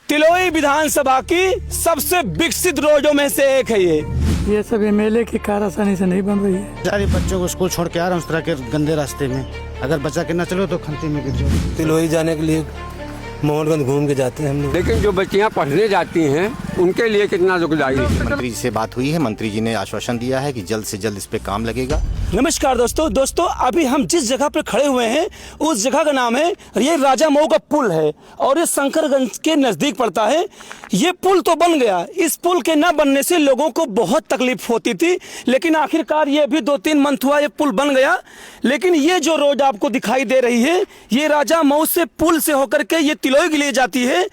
तिलोई विधानसभा की सबसे विकसित रोडों में से एक है ये सब एमएलए की कार आसानी से नहीं बन रही है। सारे बच्चों को स्कूल छोड़ के आ रहा हूँ उस तरह के गंदे रास्ते में, अगर बचा के ना चलो तो खंती में गिर जाओ। तिलोई जाने के लिए मोहनगंज घूम के जाते हैं हम लोग। लेकिन जो बच्चियां पढ़ने जाती हैं उनके लिए कितना दुखदायी है। मंत्री से बात हुई है, मंत्री जी ने आश्वासन दिया है कि जल्द से जल्द इस पे काम लगेगा। नमस्कार दोस्तों, अभी हम जिस जगह पर खड़े हुए हैं उस जगह का नाम है, ये राजा मऊ का पुल है और ये शंकरगंज के नज़दीक पड़ता है। ये पुल तो बन गया, इस पुल के न बनने से लोगों को बहुत तकलीफ होती थी, लेकिन आखिरकार ये भी 2-3 मंथ हुआ ये पुल बन गया। लेकिन ये जो रोड आपको दिखाई दे रही है, ये राजा मऊ से पुल से होकर के ये तिलोई के लिए जाती है।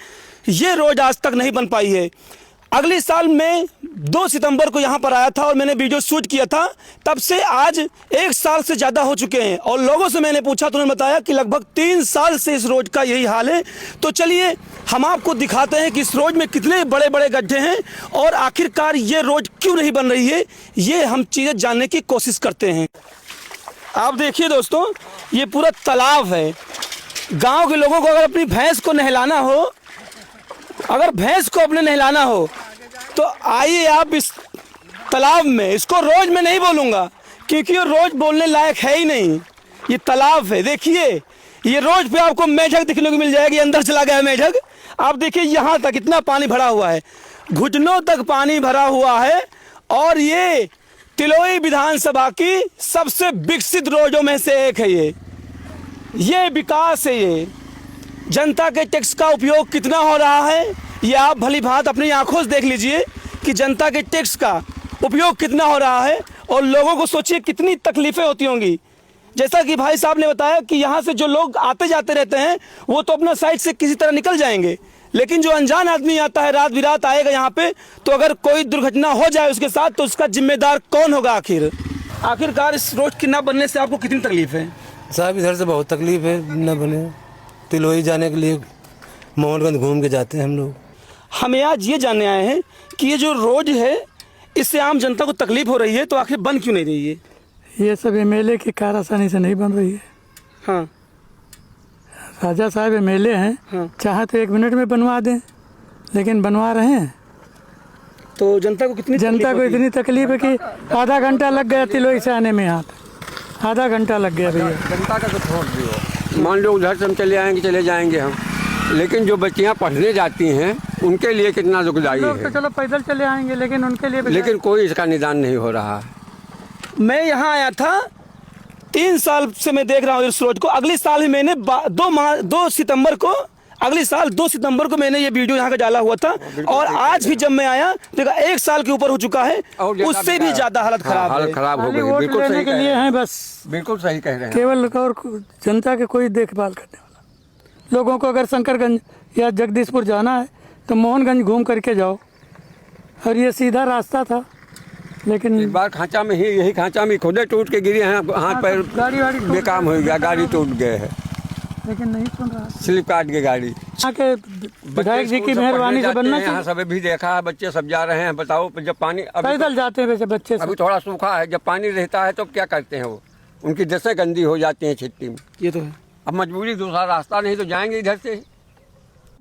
ये रोड आज तक नहीं बन पाई है। अगले साल मैं 2 सितंबर को यहाँ पर आया था और मैंने वीडियो शूट किया था, तब से आज 1 साल से ज़्यादा हो चुके हैं और लोगों से मैंने पूछा तो उन्होंने बताया कि लगभग 3 साल से इस रोड का यही हाल है। तो चलिए हम आपको दिखाते हैं कि इस रोड में कितने बड़े बड़े गड्ढे हैं और आखिरकार ये रोड क्यों नहीं बन रही है, ये हम चीज़ें जानने की कोशिश करते हैं। आप देखिए दोस्तों, ये पूरा तालाब है। गाँव के लोगों को अगर अपनी भैंस को नहलाना हो, अगर भैंस को अपने नहलाना हो तो आइए आप इस तालाब में। इसको रोज मैं नहीं बोलूँगा क्योंकि ये रोज बोलने लायक है ही नहीं। ये तालाब है, देखिए ये रोज पे आपको मेढक दिखने को मिल जाएगी। अंदर चला गया मेढक। आप देखिए यहाँ तक इतना पानी भरा हुआ है, घुटनों तक पानी भरा हुआ है और ये तिलोई विधानसभा की सबसे विकसित रोडों में से एक है। ये विकास है। ये जनता के टैक्स का उपयोग कितना हो रहा है, ये आप भली भांति अपनी आंखों से देख लीजिए कि जनता के टैक्स का उपयोग कितना हो रहा है और लोगों को सोचिए कितनी तकलीफ़ें होती होंगी। जैसा कि भाई साहब ने बताया कि यहाँ से जो लोग आते जाते रहते हैं वो तो अपना साइड से किसी तरह निकल जाएंगे, लेकिन जो अनजान आदमी आता है, रात बिरात आएगा यहाँ पे, तो अगर कोई दुर्घटना हो जाए उसके साथ तो उसका जिम्मेदार कौन होगा आखिरकार इस रोड के न बनने से आपको कितनी तकलीफ है? साहब इधर से बहुत तकलीफ है, न बने। तिलोई जाने के लिए मोहनगंज घूम के जाते हैं हम लोग। हमें आज ये जानने आए हैं कि ये जो रोड है इससे आम जनता को तकलीफ हो रही है, तो आखिर बन क्यों नहीं रही है? ये सब एमएलए की कार आसानी से नहीं बन रही है। हाँ, राजा साहब एमएलए हैं। हाँ। चाहे तो 1 मिनट में बनवा दें, लेकिन बनवा रहे हैं। तो जनता को इतनी तकलीफ है कि आधा घंटा लग गया तिलोई से आने में। यहाँ आधा घंटा लग गया भैया। जनता का तो छोड़ दियो, मान लो उधर से हम चले जाएंगे हम, लेकिन जो बच्चियां पढ़ने जाती हैं उनके लिए कितना दुखदायी लोग है। तो चलो पैदल चले आएंगे, लेकिन उनके लिए लेकिन कोई इसका निदान नहीं हो रहा है। मैं यहाँ आया था 3 साल से मैं देख रहा हूँ इस रोड को। अगले साल ही मैंने 2 सितंबर को, अगले साल 2 सितंबर को मैंने ये वीडियो यहाँ का डाला हुआ था और आज भी जब मैं आया देखा 1 साल के ऊपर हो चुका है, उससे भी ज्यादा हालत खराब है। हालत खराब हो गई। वोट बिल्कुल लेने सही के लिए हैं, बस बिल्कुल सही कह रहे हैं। केवल और जनता के कोई देखभाल करने वाला। लोगों को अगर शंकरगंज या जगदीशपुर जाना है तो मोहनगंज घूम करके जाओ, और ये सीधा रास्ता था। लेकिन एक बार खांचा में ही, यही खांचा में खुदे टूट के गिरे हैं, हाथ पैर गाड़ी बेकाम हो गया, गाड़ी टूट गए है, लेकिन नहीं सुन रहा। स्लिप काट के गाड़ी। यहाँ के विधायक जी की मेहरबानी से बनना चाहिए। यहाँ सब भी देखा है, बच्चे सब जा रहे हैं। बताओ जब पानी पैदल जाते हैं वैसे बच्चे अभी थोड़ा सूखा है, जब पानी रहता है तो क्या करते हैं वो, उनकी दशा गंदी हो जाती है छिट्टी में। ये तो है। अब मजबूरी, दूसरा रास्ता नहीं तो जाएंगे इधर से।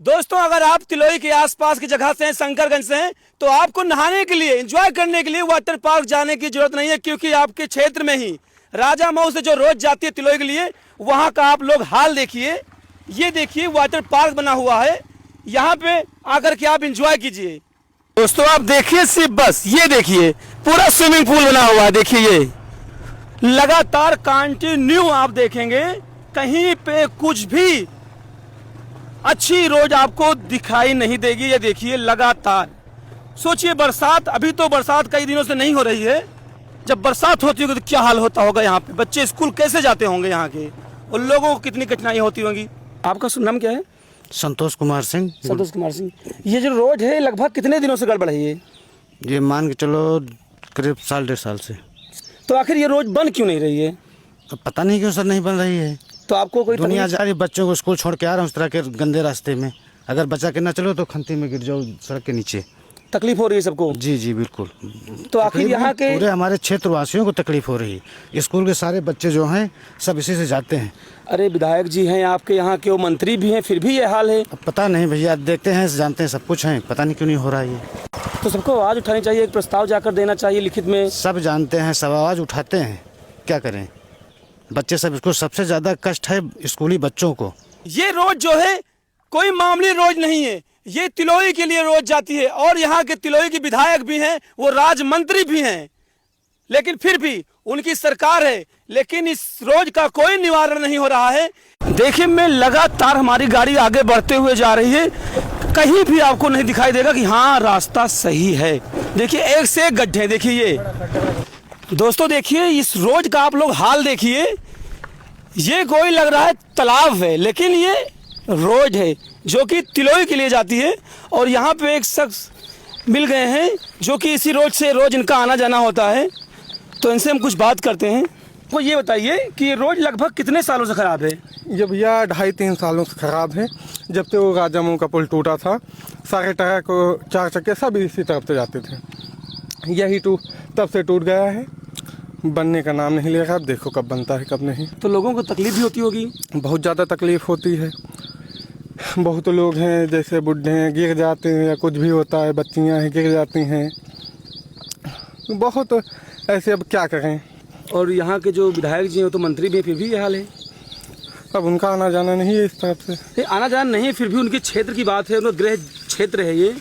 दोस्तों, अगर आप तिलोई के आसपास की जगह से हैं, शंकरगंज से हैं, तो आपको नहाने के लिए, एंजॉय करने के लिए वाटर पार्क जाने की जरूरत नहीं है, क्योंकि आपके क्षेत्र में ही राजा मऊ से जो रोड जाती है तिलोई के लिए, वहां का आप लोग हाल देखिए। ये देखिए वाटर पार्क बना हुआ है, यहाँ पे आकर के आप एंजॉय कीजिए। दोस्तों आप देखिए, सिर्फ बस ये देखिए पूरा स्विमिंग पूल बना हुआ है। देखिए ये लगातार कंटिन्यू आप देखेंगे, कहीं पे कुछ भी अच्छी रोड आपको दिखाई नहीं देगी। ये देखिए लगातार। सोचिए बरसात, अभी तो बरसात कई दिनों से नहीं हो रही है, जब बरसात होती होगी तो क्या हाल होता होगा यहाँ पे, बच्चे स्कूल कैसे जाते होंगे यहाँ के, और लोगों को कितनी कठिनाई होती होंगी। आपका नाम क्या है? संतोष कुमार सिंह। संतोष कुमार सिंह। ये जो रोड है लगभग कितने दिनों से गड़बड़ है ये मान के चलो करीब 1.5 साल से। तो आखिर ये रोड बन क्यों नहीं रही है? अब पता नहीं क्यों सर नहीं बन रही है। तो आपको कोई दुनिया जा रही, बच्चों को स्कूल छोड़ के आ रहा हूँ उस तरह के गंदे रास्ते में, अगर बचा के ना चलो तो खंती में गिर जाओ सड़क के नीचे। तकलीफ हो रही है सबको। जी जी बिल्कुल। तो आखिर यहाँ के पूरे हमारे क्षेत्रवासियों को तकलीफ हो रही है। स्कूल के सारे बच्चे जो हैं सब इसी से जाते हैं। अरे विधायक जी हैं आपके यहाँ के, वो मंत्री भी हैं, फिर भी ये हाल है। अब पता नहीं भैया, देखते हैं जानते हैं सब कुछ हैं, पता नहीं क्यों नहीं हो रहा ये। तो सबको आवाज़ उठानी चाहिए, एक प्रस्ताव जाकर देना चाहिए लिखित में। सब जानते हैं, सब आवाज़ उठाते हैं, क्या करें बच्चे सब। इसको सबसे ज़्यादा कष्ट है स्कूली बच्चों को। ये रोड जो है कोई मामूली रोड नहीं है, ये तिलोई के लिए रोड जाती है और यहाँ के तिलोई के विधायक भी हैं, वो राज्य मंत्री भी हैं, लेकिन फिर भी उनकी सरकार है, लेकिन इस रोड का कोई निवारण नहीं हो रहा है। देखिए मैं लगातार हमारी गाड़ी आगे बढ़ते हुए जा रही है, कहीं भी आपको नहीं दिखाई देगा कि हाँ रास्ता सही है। देखिए एक से एक गड्ढे, देखिए ये दोस्तों, देखिए इस रोड का आप लोग हाल देखिए। ये कोई लग रहा है तालाब है, लेकिन ये रोड है जो कि तिलोई के लिए जाती है। और यहाँ पे एक शख्स मिल गए हैं जो कि इसी रोड से रोज इनका आना जाना होता है, तो इनसे हम कुछ बात करते हैं। वो ये बताइए कि ये रोड लगभग कितने सालों से ख़राब है? ये भैया 2.5-3 सालों से ख़राब है। जब से वो राजा मुँह का पुल टूटा था, सारे ट्रक 4 चक्के सब इसी तरफ से जाते थे। यही तब से टूट गया है, बनने का नाम नहीं ले रहा। अब देखो कब बनता है कब नहीं। तो लोगों को तकलीफ भी होती होगी? बहुत ज़्यादा तकलीफ़ होती है। बहुत लोग हैं जैसे बुढ़े हैं, गिर जाते हैं या कुछ भी होता है, बच्चियाँ हैं गिर जाती हैं, बहुत ऐसे। अब क्या करें। और यहाँ के जो विधायक जी हैं वो तो मंत्री भी हैं, फिर भी ये हाल है। अब उनका आना जाना नहीं है इस तरफ से। ये आना जाना नहीं है, फिर भी उनके क्षेत्र की बात है, उनका गृह क्षेत्र है ये।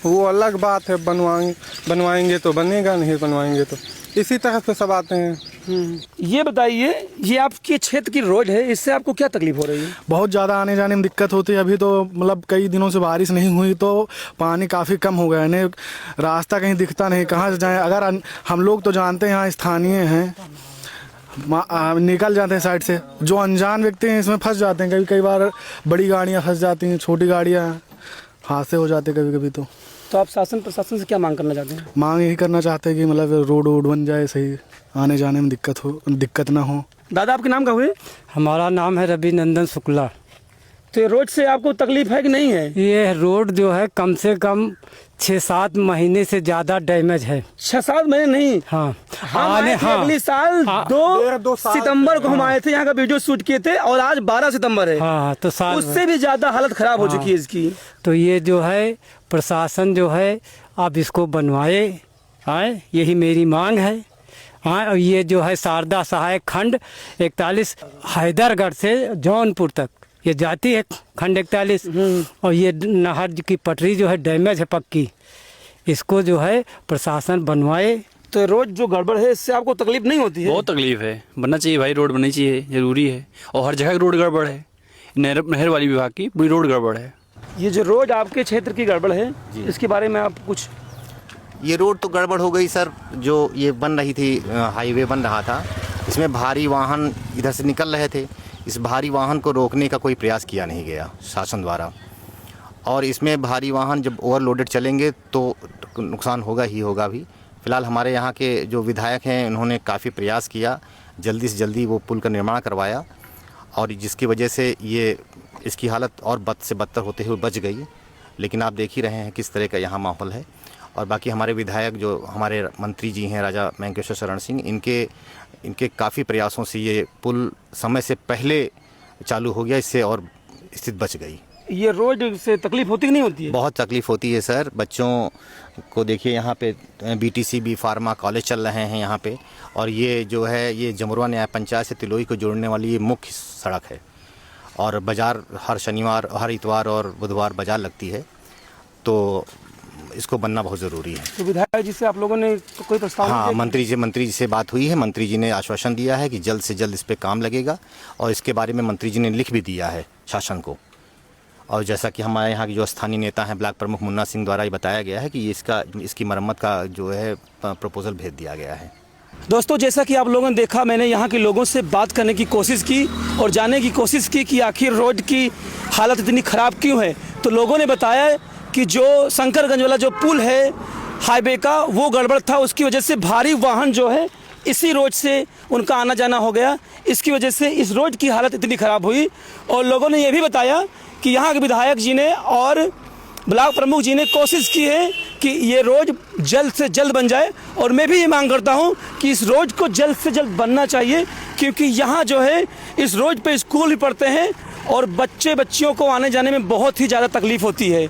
वो अलग बात है, बनवाएंगे तो बनेगा, नहीं बनवाएंगे तो इसी तरह से सब आते हैं। ये बताइए, ये आपके क्षेत्र की रोड है, इससे आपको क्या तकलीफ हो रही है? बहुत ज़्यादा आने जाने में दिक्कत होती है। अभी तो मतलब कई दिनों से बारिश नहीं हुई तो पानी काफ़ी कम हो गया है, रास्ता कहीं दिखता नहीं, कहाँ से जाएं। अगर हम लोग तो जानते हैं यहाँ स्थानीय हैं, निकल जाते हैं साइड से। जो अनजान व्यक्ति हैं इसमें फंस जाते हैं। कई बार बड़ी गाड़ियाँ फंस जाती हैं, छोटी गाड़ियाँ हादसे हो जाते कभी कभी। तो आप शासन प्रशासन से क्या मांग करना चाहते हैं? मांग यही करना चाहते हैं कि मतलब रोड बन जाए, सही आने जाने में दिक्कत ना हो। दादा आपके नाम क्या हुए? हमारा नाम है रवि नंदन शुक्ला। तो ये रोड से आपको तकलीफ है कि नहीं है? ये रोड जो है कम से कम 6-7 महीने से ज़्यादा डैमेज है। 6-7 महीने नहीं? हाँ। अगली साल 2 सितंबर को हम आए थे, यहाँ का वीडियो शूट किए थे, और आज 12 सितंबर है। हाँ, तो साल उससे भी ज़्यादा हालत खराब हो चुकी है इसकी। तो ये जो है प्रशासन जो है अब इसको बनवाए, आए, यही मेरी मांग है। हाँ, और ये जो है शारदा सहायक खंड 41 हैदरगढ़ से जौनपुर तक ये जाती है, खंड 41। और ये नहर की पटरी जो है डैमेज है पक्की, इसको जो है प्रशासन बनवाए। तो रोड जो गड़बड़ है इससे आपको तकलीफ नहीं होती है? बहुत तकलीफ है, बनना चाहिए भाई, रोड बननी चाहिए, जरूरी है। और हर जगह रोड गड़बड़ है, नहर वाली विभाग की पूरी रोड गड़बड़ है। ये जो रोड आपके क्षेत्र की गड़बड़ है, इसके बारे में आप कुछ? ये रोड तो गड़बड़ हो गई सर। जो ये बन रही थी, हाईवे बन रहा था, इसमें भारी वाहन इधर से निकल रहे थे। इस भारी वाहन को रोकने का कोई प्रयास किया नहीं गया शासन द्वारा। और इसमें भारी वाहन जब ओवरलोडेड चलेंगे तो नुकसान होगा ही होगा भी। फ़िलहाल हमारे यहाँ के जो विधायक हैं उन्होंने काफ़ी प्रयास किया, जल्दी से जल्दी वो पुल का निर्माण करवाया, और जिसकी वजह से ये इसकी हालत और बद से बदतर होते हुए बच गई। लेकिन आप देख ही रहे हैं किस तरह का यहाँ माहौल है। और बाकी हमारे विधायक जो हमारे मंत्री जी हैं राजा मैंकेश्वर शरण सिंह, इनके काफ़ी प्रयासों से ये पुल समय से पहले चालू हो गया, इससे और स्थिति बच गई। ये रोड से तकलीफ होती कि नहीं होती है? बहुत तकलीफ होती है सर। बच्चों को देखिए, यहाँ पे BTC बी फार्मा कॉलेज चल रहे हैं यहाँ पे, और ये जो है ये जमुरवा न्याय पंचायत से तिलोई को जोड़ने वाली ये मुख्य सड़क है। और बाज़ार हर शनिवार, हर इतवार और बुधवार बाज़ार लगती है, तो इसको बनना बहुत ज़रूरी है। तो विधायक जी से आप लोगों ने तो कोई प्रस्ताव? हाँ, मंत्री जी से बात हुई है। मंत्री जी ने आश्वासन दिया है कि जल्द से जल्द इस पर काम लगेगा, और इसके बारे में मंत्री जी ने लिख भी दिया है शासन को। और जैसा कि हमारे यहाँ के जो स्थानीय नेता हैं ब्लॉक प्रमुख मुन्ना सिंह द्वारा ये बताया गया है कि इसकी मरम्मत का जो है प्रपोजल भेज दिया गया है। दोस्तों, जैसा कि आप लोगों ने देखा, मैंने यहाँ के लोगों से बात करने की कोशिश की और जानने की कोशिश की कि आखिर रोड की हालत इतनी ख़राब क्यों है। तो लोगों ने बताया कि जो शंकरगंज वाला जो पुल है हाईवे का, वो गड़बड़ था, उसकी वजह से भारी वाहन जो है इसी रोड से उनका आना जाना हो गया। इसकी वजह से इस रोड की हालत इतनी ख़राब हुई। और लोगों ने ये भी बताया कि यहाँ के विधायक जी ने और ब्लॉक प्रमुख जी ने कोशिश की है कि ये रोड जल्द से जल्द बन जाए। और मैं भी ये मांग करता हूँ कि इस रोड को जल्द से जल्द बनना चाहिए, क्योंकि यहाँ जो है इस रोड पे स्कूल भी पढ़ते हैं और बच्चियों को आने जाने में बहुत ही ज़्यादा तकलीफ़ होती है।